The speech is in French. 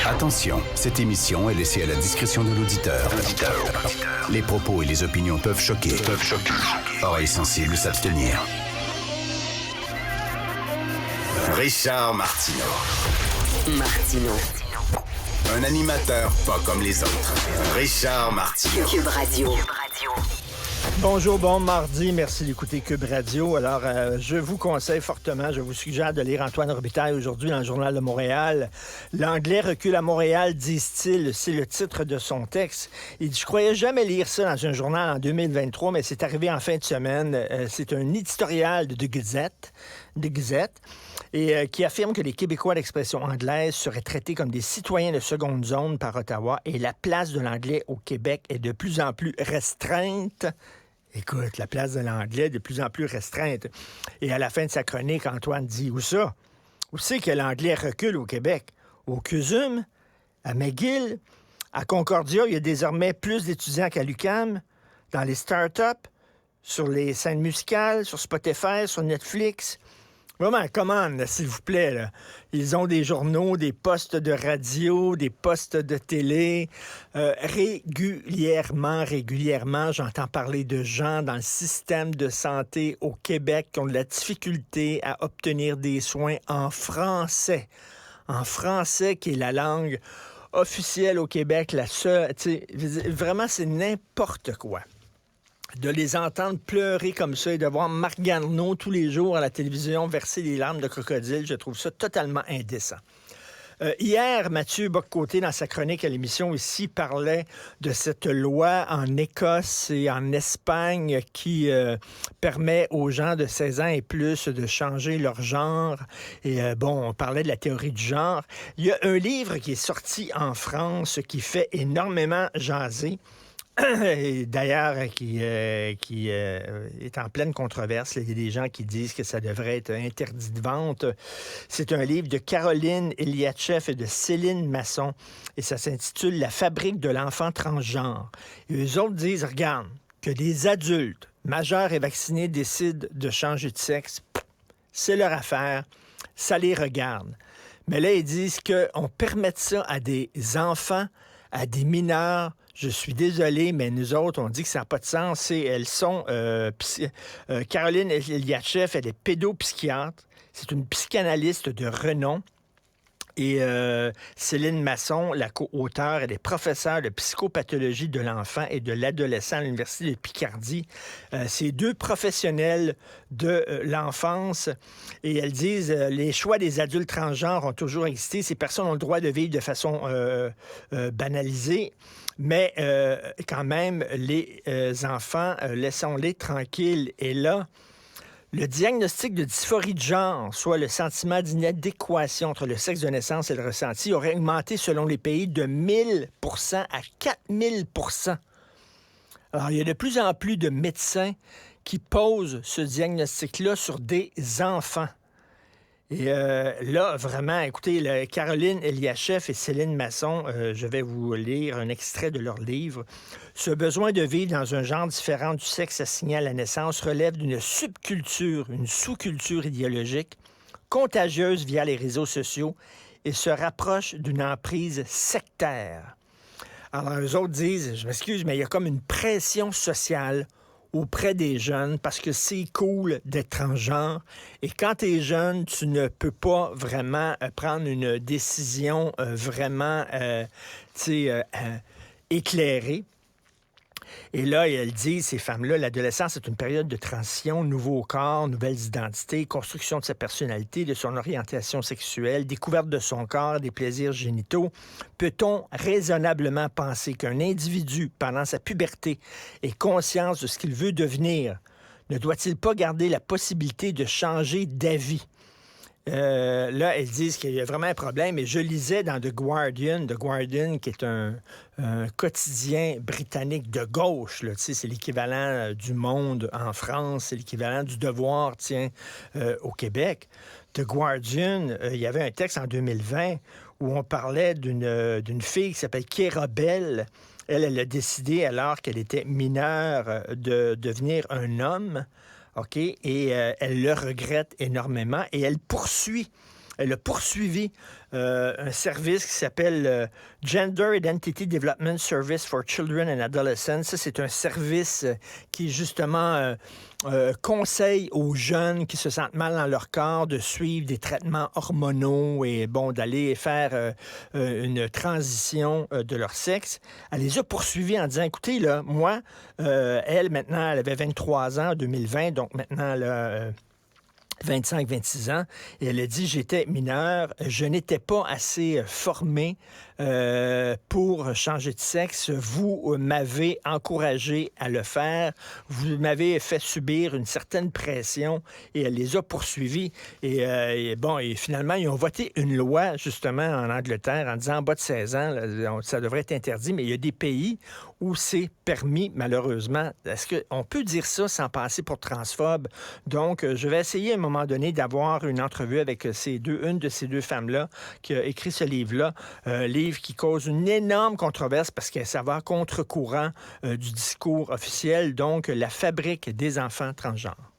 Attention, cette émission est laissée à la discrétion de l'auditeur. Les propos et les opinions peuvent choquer. Oreilles sensibles s'abstenir. Richard Martineau. Un animateur pas comme les autres. Richard Martineau. Cube Radio. Bonjour, bon mardi, merci d'écouter Cube Radio. Alors, je vous conseille fortement, je vous suggère de lire Antoine Robitaille aujourd'hui dans le Journal de Montréal. L'anglais recule à Montréal, disent-ils, c'est le titre de son texte. Il dit, je croyais jamais lire ça dans un journal en 2023, mais c'est arrivé en fin de semaine. C'est un éditorial de The Gazette, et qui affirme que les Québécois d'expression anglaise seraient traités comme des citoyens de seconde zone par Ottawa et la place de l'anglais au Québec est de plus en plus restreinte. Écoute, la place de l'anglais est de plus en plus restreinte. Et à la fin de sa chronique, Antoine dit, où ça? Où c'est que l'anglais recule au Québec? Au CUSUM, à McGill, à Concordia, il y a désormais plus d'étudiants qu'à l'UQAM, dans les startups, sur les scènes musicales, sur Spotify, sur Netflix. Vraiment, commande, s'il vous plaît. Là. Ils ont des journaux, des postes de radio, des postes de télé. Régulièrement, j'entends parler de gens dans le système de santé au Québec qui ont de la difficulté à obtenir des soins en français. En français, qui est la langue officielle au Québec, la seule. Vraiment, c'est n'importe quoi. De les entendre pleurer comme ça et de voir Marc Garneau tous les jours à la télévision verser des larmes de crocodile, je trouve ça totalement indécent. Hier, Mathieu Bock-Côté, dans sa chronique à l'émission ici, parlait de cette loi en Écosse et en Espagne qui permet aux gens de 16 ans et plus de changer leur genre. Et on parlait de la théorie du genre. Il y a un livre qui est sorti en France qui fait énormément jaser. Et d'ailleurs, qui est en pleine controverse. Il y a des gens qui disent que ça devrait être interdit de vente. C'est un livre de Caroline Eliachev et de Céline Masson. Et ça s'intitule « La fabrique de l'enfant transgenre ». Et eux autres disent, regarde, que des adultes majeurs et vaccinés décident de changer de sexe, c'est leur affaire, ça les regarde. Mais là, ils disent qu'on permette ça à des enfants, à des mineurs. Je suis désolé, mais nous autres, on dit que ça n'a pas de sens. Elles sont... Caroline Eliachev, elle est pédopsychiatre. C'est une psychanalyste de renom. Et Céline Masson, la co-auteure, elle est professeure de psychopathologie de l'enfant et de l'adolescent à l'Université de Picardie. C'est deux professionnels de l'enfance. Et elles disent, les choix des adultes transgenres ont toujours existé. Ces personnes ont le droit de vivre de façon banalisée. Mais quand même, les enfants, laissons-les tranquilles. Et là, le diagnostic de dysphorie de genre, soit le sentiment d'inadéquation entre le sexe de naissance et le ressenti, aurait augmenté selon les pays de 1000% à 4000%. Alors, il y a de plus en plus de médecins qui posent ce diagnostic-là sur des enfants. Et là, vraiment, écoutez, Caroline Eliachev et Céline Masson, je vais vous lire un extrait de leur livre. Ce besoin de vivre dans un genre différent du sexe assigné à la naissance relève d'une subculture, une sous-culture idéologique, contagieuse via les réseaux sociaux et se rapproche d'une emprise sectaire. Alors, eux autres disent, je m'excuse, mais il y a comme une pression sociale auprès des jeunes parce que c'est cool d'être transgenre. Et quand tu es jeune, tu ne peux pas vraiment prendre une décision vraiment éclairée. Et là, elle dit, ces femmes-là, l'adolescence est une période de transition, nouveau corps, nouvelles identités, construction de sa personnalité, de son orientation sexuelle, découverte de son corps, des plaisirs génitaux. Peut-on raisonnablement penser qu'un individu, pendant sa puberté, ait conscience de ce qu'il veut devenir? Ne doit-il pas garder la possibilité de changer d'avis? Là, elles disent qu'il y a vraiment un problème. Et je lisais dans The Guardian qui est un quotidien britannique de gauche. Là, c'est l'équivalent du Monde en France, c'est l'équivalent du Devoir au Québec. The Guardian, il y avait un texte en 2020 où on parlait d'une fille qui s'appelle Keira Bell. Elle a décidé, alors qu'elle était mineure, de devenir un homme. OK? Et elle le regrette énormément et elle poursuit Elle a poursuivi un service qui s'appelle Gender Identity Development Service for Children and Adolescents. Ça, c'est un service qui, justement, conseille aux jeunes qui se sentent mal dans leur corps de suivre des traitements hormonaux et, bon, d'aller faire une transition de leur sexe. Elle les a poursuivis en disant, écoutez, là, moi, elle, maintenant, elle avait 23 ans en 2020, donc maintenant, elle a 25-26 ans, et elle a dit, j'étais mineure, je n'étais pas assez formée pour changer de sexe. Vous m'avez encouragé à le faire. Vous m'avez fait subir une certaine pression et elle les a poursuivis. Et finalement, ils ont voté une loi, justement, en Angleterre, en disant, en bas de 16 ans, là, ça devrait être interdit, mais il y a des pays où c'est permis, malheureusement. Est-ce qu'on peut dire ça sans passer pour transphobe? Donc, je vais essayer à un moment donné d'avoir une entrevue avec une de ces deux femmes-là qui a écrit ce livre-là, livre qui cause une énorme controverse parce que ça va à contre-courant du discours officiel, donc la fabrique des enfants transgenres.